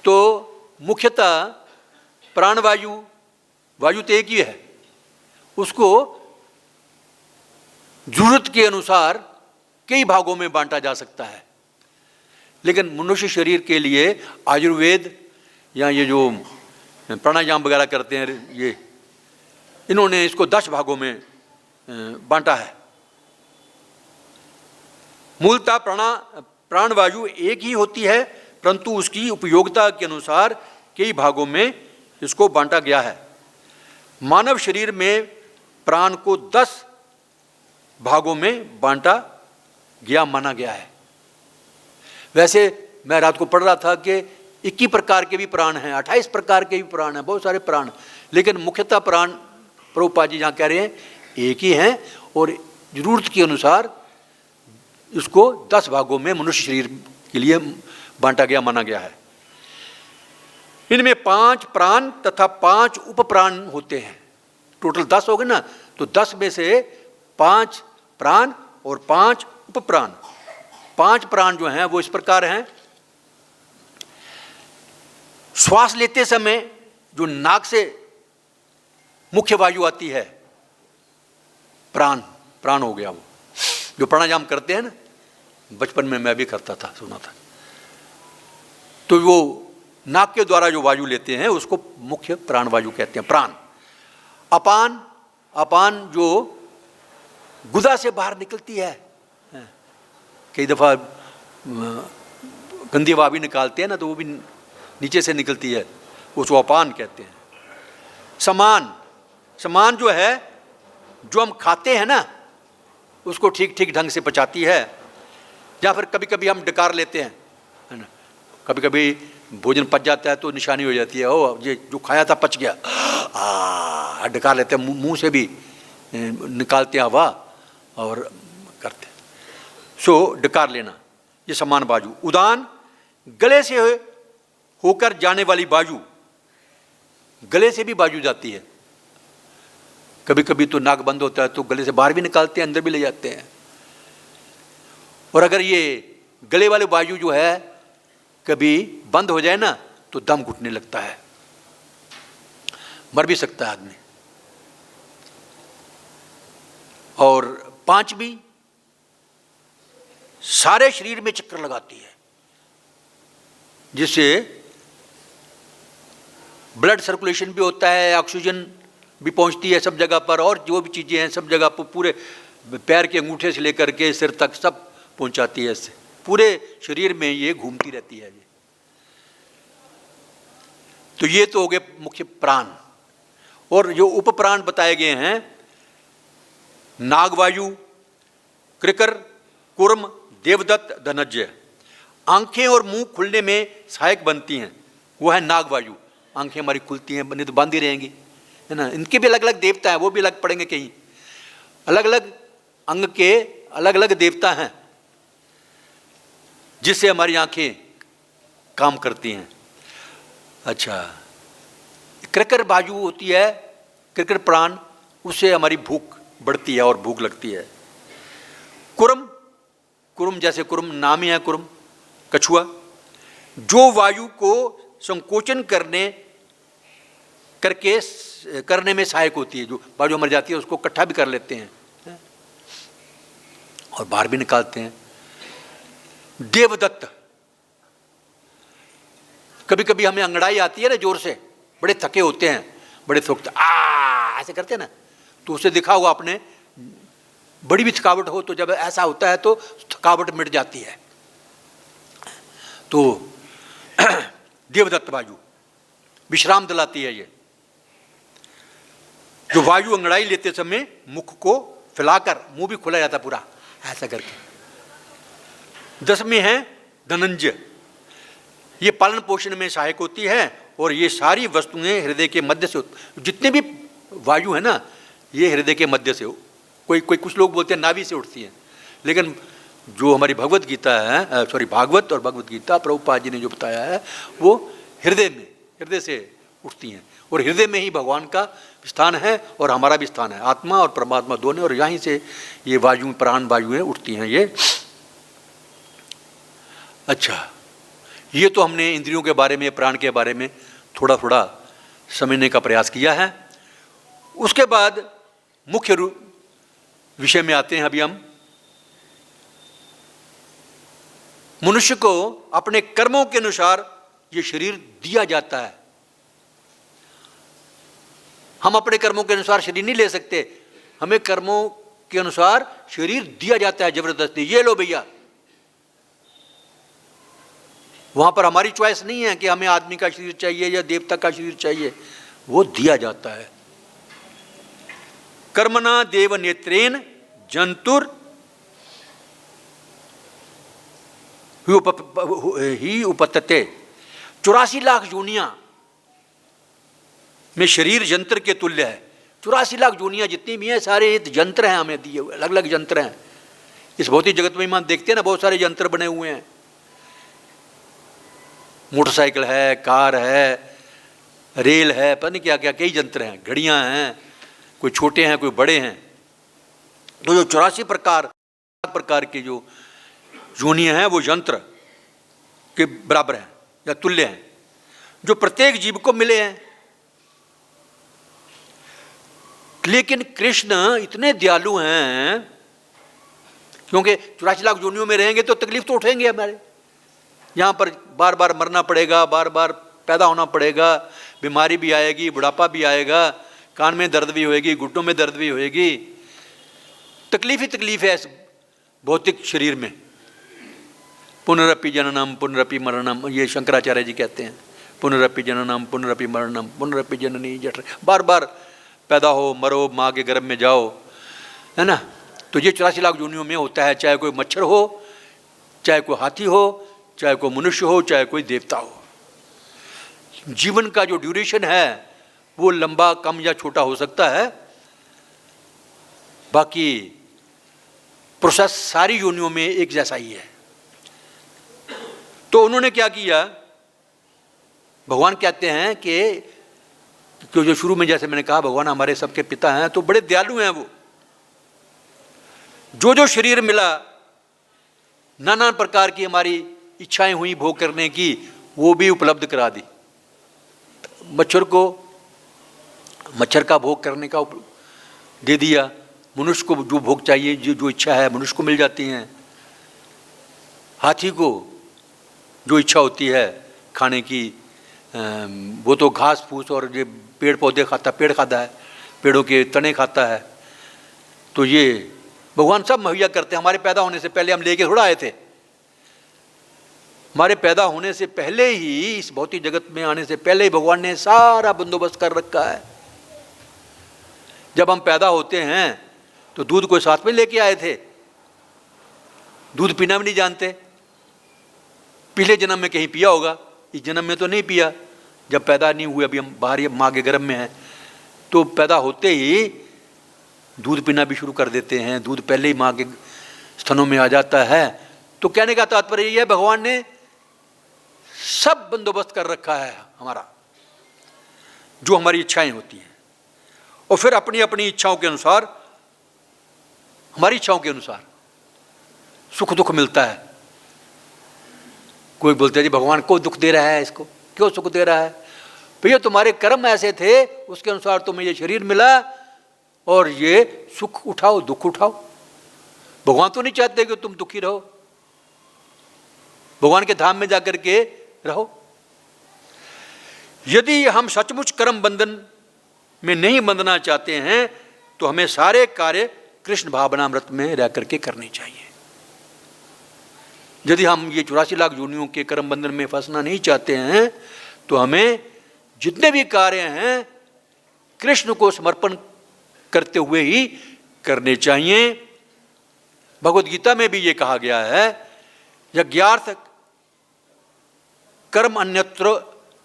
तो मुख्यतः प्राणवायु, वायु तो एक ही है, उसको जरूरत के अनुसार कई भागों में बांटा जा सकता है। लेकिन मनुष्य शरीर के लिए आयुर्वेद या ये जो प्राणायाम वगैरह करते हैं, ये इन्होंने इसको 10 भागों में बांटा है। मूलतः प्राणवायु एक ही होती है, परंतु उसकी उपयोगिता के अनुसार कई भागों में इसको बांटा गया है। मानव शरीर में प्राण को 10 भागों में बांटा गया माना गया है। वैसे मैं रात को पढ़ रहा था कि 21 प्रकार के भी प्राण हैं, 28 प्रकार के भी प्राण हैं, बहुत सारे प्राण, लेकिन मुख्यतः प्राण प्रभुपाद जी जहाँ कह रहे हैं एक ही हैं, और जरूरत के अनुसार इसको 10 भागों में मनुष्य शरीर के लिए बांटा गया माना गया है। इनमें 5 प्राण तथा 5 उपप्राण होते हैं। टोटल 10 हो गए ना, तो 10 में से 5 प्राण और 5 उपप्राण। 5 प्राण जो हैं वो इस प्रकार हैं। श्वास लेते समय जो नाक से मुख्य वायु आती है, प्राण प्राण हो गया वो। जो प्राणायाम करते हैं ना, बचपन में मैं भी करता था, सुना था, तो वो नाक के द्वारा जो वायु लेते हैं उसको मुख्य प्राण वायु कहते हैं, प्राण। अपान, अपान जो गुदा से बाहर निकलती है, कई दफ़ा गंदी हवा भी निकालते हैं ना, तो वो भी नीचे से निकलती है, उसको अपान कहते हैं। समान, समान जो है, जो हम खाते हैं ना उसको ठीक ठीक ढंग से पचाती है। या फिर कभी कभी हम डकार लेते हैं, है ना, कभी कभी भोजन पच जाता है तो निशानी हो जाती है, ओ ये जो खाया था पच गया, डकार लेते हैं, मुंह से भी निकालते हैं हवा और करते हैं। सो डकार लेना, ये समान वायु। उदान, गले से होकर जाने वाली वायु, गले से भी वायु जाती है। कभी कभी तो नाक बंद होता है तो गले से बाहर भी निकालते हैं, अंदर भी ले जाते हैं। और अगर ये गले वाले वायु जो है कभी बंद हो जाए ना तो दम घुटने लगता है, मर भी सकता है आदमी। और 5वीं, सारे शरीर में चक्कर लगाती है, जिससे ब्लड सर्कुलेशन भी होता है, ऑक्सीजन भी पहुंचती है सब जगह पर, और जो भी चीज़ें हैं सब जगह पर, पूरे पैर के अंगूठे से लेकर के सिर तक सब पहुंचाती है। इससे पूरे शरीर में ये घूमती रहती है। तो ये तो हो गए मुख्य प्राण। और जो उपप्राण बताए गए हैं, नागवायु, कृकर, कुर्म, देवदत्त, धनज्य। आंखें और मुंह खुलने में सहायक बनती हैं, वो है नागवायु। आंखें हमारी खुलती हैं, नहीं तो बंद ही रहेंगी, है ना। इनके भी अलग अलग देवता हैं, वो भी अलग पड़ेंगे कहीं। अलग अलग अंग के अलग अलग देवता हैं जिससे हमारी आंखें काम करती हैं। अच्छा, कृकर वायु होती है, कृकर प्राण, उससे हमारी भूख बढ़ती है और भूख लगती है। कुर्म, कुर्म जैसे कुर्म नाम ही है, कुर्म कछुआ, जो वायु को संकोचन करने में सहायक होती है। जो वायु मर जाती है उसको इकट्ठा भी कर लेते हैं और बाहर भी निकालते हैं। देवदत्त, कभी कभी हमें अंगड़ाई आती है ना जोर से, बड़े थके होते हैं, बड़े थकते ऐसे करते हैं ना, तो उसे दिखा हुआ आपने, बड़ी भी थकावट हो तो जब ऐसा होता है तो थकावट मिट जाती है। तो देवदत्त वायु विश्राम दिलाती है। ये जो वायु अंगड़ाई लेते समय मुख को फैलाकर, मुंह भी खुला जाता पूरा ऐसा करके। 10वीं है धनंजय, ये पालन पोषण में सहायक होती है, और ये सारी वस्तुएं हृदय के मध्य से, जितने भी वायु है ना ये हृदय के मध्य से, कोई कुछ लोग बोलते हैं नाभि से उठती हैं, लेकिन जो हमारी भगवत गीता है, भागवत और भगवत गीता प्रभुपाद जी ने जो बताया है, वो हृदय से उठती हैं, और हृदय में ही भगवान का स्थान है और हमारा भी स्थान है, आत्मा और परमात्मा दोनों, और यहीं से ये वायु, प्राण वायुएं उठती हैं ये। अच्छा, ये तो हमने इंद्रियों के बारे में, प्राण के बारे में थोड़ा थोड़ा समझने का प्रयास किया है। उसके बाद मुख्य विषय में आते हैं अभी हम। मनुष्य को अपने कर्मों के अनुसार ये शरीर दिया जाता है। हम अपने कर्मों के अनुसार शरीर नहीं ले सकते, हमें कर्मों के अनुसार शरीर दिया जाता है जबरदस्ती, ये लो भैया। वहां पर हमारी चॉइस नहीं है कि हमें आदमी का शरीर चाहिए या देवता का शरीर चाहिए, वो दिया जाता है। कर्मणा देव नेत्रेन जंतुर ही उपतते। 84 लाख योनियां में शरीर यंत्र के तुल्य है। 84 लाख योनियां जितनी भी हैं सारे यंत्र हैं, हमें दिए हुए अलग अलग यंत्र हैं। इस भौतिक जगत में मान देखते हैं ना, बहुत सारे यंत्र बने हुए हैं। मोटरसाइकिल है, कार है, रेल है, पता नहीं क्या क्या कई यंत्र हैं, घड़ियां हैं, कोई छोटे हैं कोई बड़े हैं। तो जो 84 प्रकार के जो योनियां हैं वो यंत्र के बराबर हैं या तुल्य हैं, जो प्रत्येक जीव को मिले हैं। लेकिन कृष्ण इतने दयालु हैं, क्योंकि 84 लाख योनियों में रहेंगे तो तकलीफ तो उठेंगे हमारे। यहाँ पर बार बार मरना पड़ेगा, बार बार पैदा होना पड़ेगा, बीमारी भी आएगी, बुढ़ापा भी आएगा, कान में दर्द भी होएगी, घुटनों में दर्द भी होएगी, तकलीफ ही तकलीफ है इस भौतिक शरीर में। पुनरपि जननम पुनरपि मरणम, ये शंकराचार्य जी कहते हैं। पुनरपि जननम पुनरपि मरणम पुनरपि जननी जठर, बार बार पैदा हो, मरो, माँ के गर्भ में जाओ, है ना। तो ये 84 लाख योनियों में होता है, चाहे कोई मच्छर हो, चाहे कोई हाथी हो, चाहे कोई मनुष्य हो, चाहे कोई देवता हो। जीवन का जो ड्यूरेशन है वो लंबा कम या छोटा हो सकता है, बाकी प्रोसेस सारी योनियों में एक जैसा ही है। तो उन्होंने क्या किया, भगवान कहते हैं कि जो शुरू में जैसे मैंने कहा भगवान हमारे सबके पिता हैं, तो बड़े दयालु हैं वो। जो शरीर मिला, नाना प्रकार की हमारी इच्छाएं हुई भोग करने की, वो भी उपलब्ध करा दी। मच्छर को मच्छर का भोग करने का दे दिया, मनुष्य को जो भोग चाहिए, जो इच्छा है मनुष्य को मिल जाती हैं। हाथी को जो इच्छा होती है खाने की, वो तो घास फूस और ये पेड़ पौधे खाता, पेड़ खाता है, पेड़ों के तने खाता है। तो ये भगवान सब मुहैया करते हैं। हमारे पैदा होने से पहले हम लेके थोड़ा आए थे, हमारे पैदा होने से पहले ही, इस भौतिक जगत में आने से पहले ही भगवान ने सारा बंदोबस्त कर रखा है। जब हम पैदा होते हैं तो दूध को साथ में लेके आए थे, दूध पीना भी नहीं जानते। पिछले जन्म में कहीं पिया होगा, इस जन्म में तो नहीं पिया, जब पैदा नहीं हुए, अभी हम बाहर माँ के गर्भ में हैं। तो पैदा होते ही दूध पीना भी शुरू कर देते हैं, दूध पहले ही माँ के स्तनों में आ जाता है। तो कहने का तात्पर्य यह है, भगवान ने सब बंदोबस्त कर रखा है हमारा, जो हमारी इच्छाएं होती हैं, और फिर अपनी अपनी इच्छाओं के अनुसार, हमारी इच्छाओं के अनुसार सुख दुख मिलता है। कोई बोलते हैं जी भगवान को दुख दे रहा है, इसको क्यों सुख दे रहा है? भैया तुम्हारे कर्म ऐसे थे, उसके अनुसार तुम्हें ये शरीर मिला, और ये सुख उठाओ दुख उठाओ। भगवान तो नहीं चाहते कि तुम दुखी रहो, भगवान के धाम में जाकर के रहो। यदि हम सचमुच कर्म बंधन में नहीं बंधना चाहते हैं तो हमें सारे कार्य कृष्ण भावनामृत में रह करके करने चाहिए। यदि हम ये 84 लाख योनियों के कर्म बंधन में फंसना नहीं चाहते हैं तो हमें जितने भी कार्य हैं कृष्ण को समर्पण करते हुए ही करने चाहिए। भगवद गीता में भी ये कहा गया है, यज्ञार्थ कर्म अन्यत्र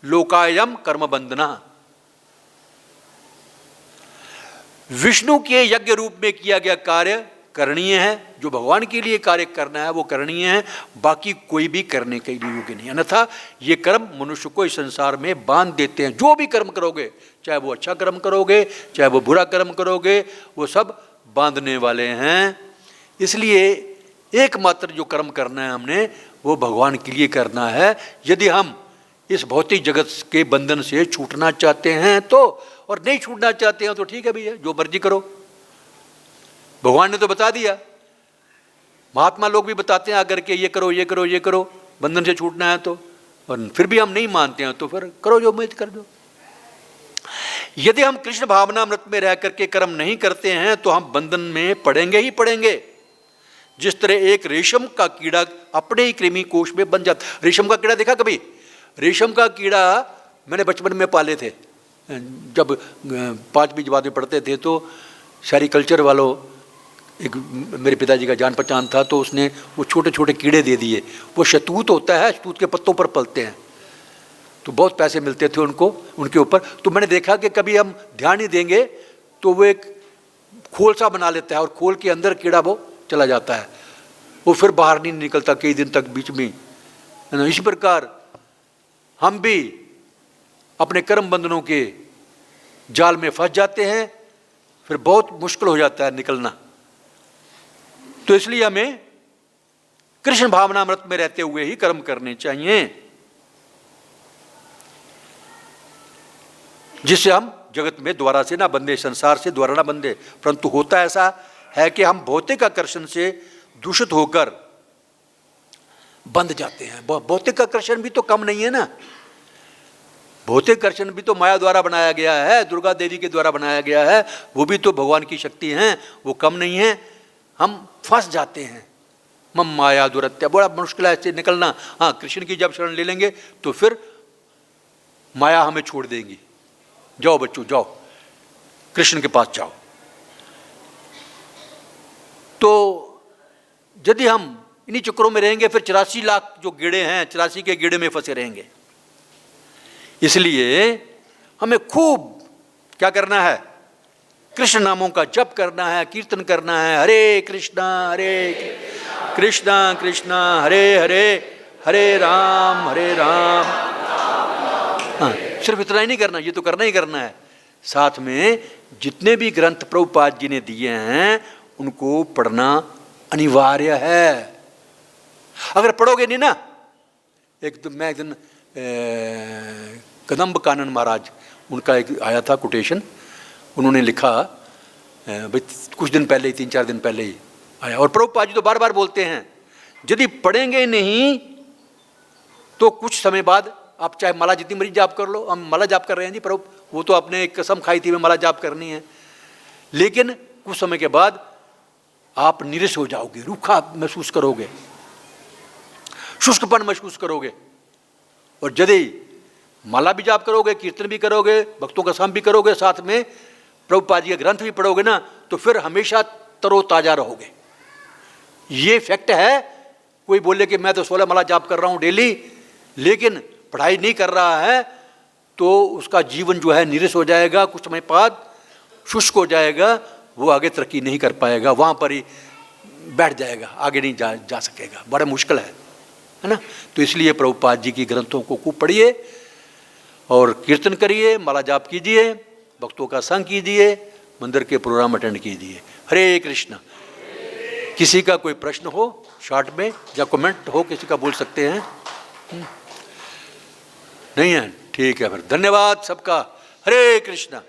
लोकायम कर्म बंधना। विष्णु के यज्ञ रूप में किया गया कार्य करणीय है, जो भगवान के लिए कार्य करना है वो करणीय है, बाकी कोई भी करने के लिए योग्य नहीं। अन्यथा ये कर्म मनुष्य को इस संसार में बांध देते हैं। जो भी कर्म करोगे, चाहे वो अच्छा कर्म करोगे चाहे वो बुरा कर्म करोगे, वो सब बांधने वाले हैं। इसलिए एकमात्र जो कर्म करना है हमने, वो भगवान के लिए करना है। यदि हम इस भौतिक जगत के बंधन से छूटना चाहते हैं तो, और नहीं छूटना चाहते हैं तो ठीक है भैया, जो मर्जी करो। भगवान ने तो बता दिया, महात्मा लोग भी बताते हैं आकर के, ये करो ये करो ये करो, बंधन से छूटना है तो, और फिर भी हम नहीं मानते हैं तो फिर करो जो उम्मीद कर दो। यदि हम कृष्ण भावनामृत में रह करके कर्म नहीं करते हैं तो हम बंधन में पड़ेंगे ही पड़ेंगे। जिस तरह एक रेशम का कीड़ा अपने ही कृमि कोश में बन जाता। रेशम का कीड़ा देखा कभी? रेशम का कीड़ा मैंने बचपन में पाले थे, जब 5वीं जमात में पढ़ते थे तो सेरिकल्चर वालों, एक मेरे पिताजी का जान पहचान था, तो उसने वो छोटे छोटे कीड़े दे दिए, वो शहतूत होता है, शहतूत के पत्तों पर पलते हैं, तो बहुत पैसे मिलते थे उनको उनके ऊपर। तो मैंने देखा कि कभी हम ध्यान नहीं देंगे तो वो एक खोल सा बना लेता है और खोल के अंदर कीड़ा वो चला जाता है, वो फिर बाहर नहीं निकलता कई दिन तक बीच में, है ना। इसी प्रकार हम भी अपने कर्म बंधनों के जाल में फंस जाते हैं, फिर बहुत मुश्किल हो जाता है निकलना। तो इसलिए हमें कृष्ण भावनामृत में रहते हुए ही कर्म करने चाहिए, जिससे हम जगत में द्वारा से ना बंधे, संसार से द्वारा ना बंधे। परंतु होता ऐसा है कि हम भौतिक आकर्षण से दूषित होकर बंध जाते हैं। भौतिक आकर्षण भी तो कम नहीं है ना, भौतिक आकर्षण भी तो माया द्वारा बनाया गया है, दुर्गा देवी के द्वारा बनाया गया है, वो भी तो भगवान की शक्ति हैं, वो कम नहीं है। हम फंस जाते हैं, मम माया दुरत्या, बड़ा मुश्किल है इससे निकलना। हाँ, कृष्ण की जब शरण ले लेंगे तो फिर माया हमें छोड़ देंगी। जाओ बच्चों, जाओ कृष्ण के पास जाओ। तो यदि हम इन्हीं चक्रों में रहेंगे, फिर 84 लाख जो कीड़े हैं, 84 के कीड़े में फंसे रहेंगे। इसलिए हमें खूब क्या करना है, कृष्ण नामों का जप करना है, कीर्तन करना है। हरे कृष्णा कृष्णा कृष्णा हरे हरे, हरे राम हाँ, सिर्फ इतना ही नहीं करना, ये तो करना ही करना है। साथ में जितने भी ग्रंथ प्रभुपाद जी ने दिए हैं उनको पढ़ना अनिवार्य है। अगर पढ़ोगे नहीं ना, एक दिन कदम्ब कानन महाराज, उनका एक आया था कोटेशन, उन्होंने लिखा भाई कुछ दिन पहले ही, 3-4 दिन पहले ही आया, और प्रभुपाद जी तो बार बार बोलते हैं यदि पढ़ेंगे नहीं तो कुछ समय बाद आप चाहे माला जितनी मर्जी जाप कर लो, हम माला जाप कर रहे हैं जी प्रभु, वो तो आपने एक कसम खाई थी मैं माला जाप करनी है, लेकिन कुछ समय के बाद आप निरस हो जाओगे, रूखा महसूस करोगे, शुष्कपन महसूस करोगे। और यदि माला भी जाप करोगे, कीर्तन भी करोगे, भक्तों का सम भी करोगे, साथ में प्रभुपाद जी के ग्रंथ भी पढ़ोगे ना, तो फिर हमेशा तरोताजा रहोगे। ये फैक्ट है। कोई बोले कि मैं तो 16 माला जाप कर रहा हूँ डेली, लेकिन पढ़ाई नहीं कर रहा है, तो उसका जीवन जो है निरस हो जाएगा, कुछ समय बाद शुष्क हो जाएगा, वो आगे तरक्की नहीं कर पाएगा, वहाँ पर ही बैठ जाएगा, आगे नहीं जा सकेगा, बड़ा मुश्किल है ना। तो इसलिए प्रभुपाद जी की ग्रंथों को खूब पढ़िए और कीर्तन करिए, माला जाप कीजिए, भक्तों का संग कीजिए, मंदिर के प्रोग्राम अटेंड कीजिए। हरे कृष्ण। किसी का कोई प्रश्न हो शॉर्ट में या कमेंट हो, किसी का बोल सकते हैं? नहीं है? ठीक है, फिर धन्यवाद सबका। हरे कृष्ण।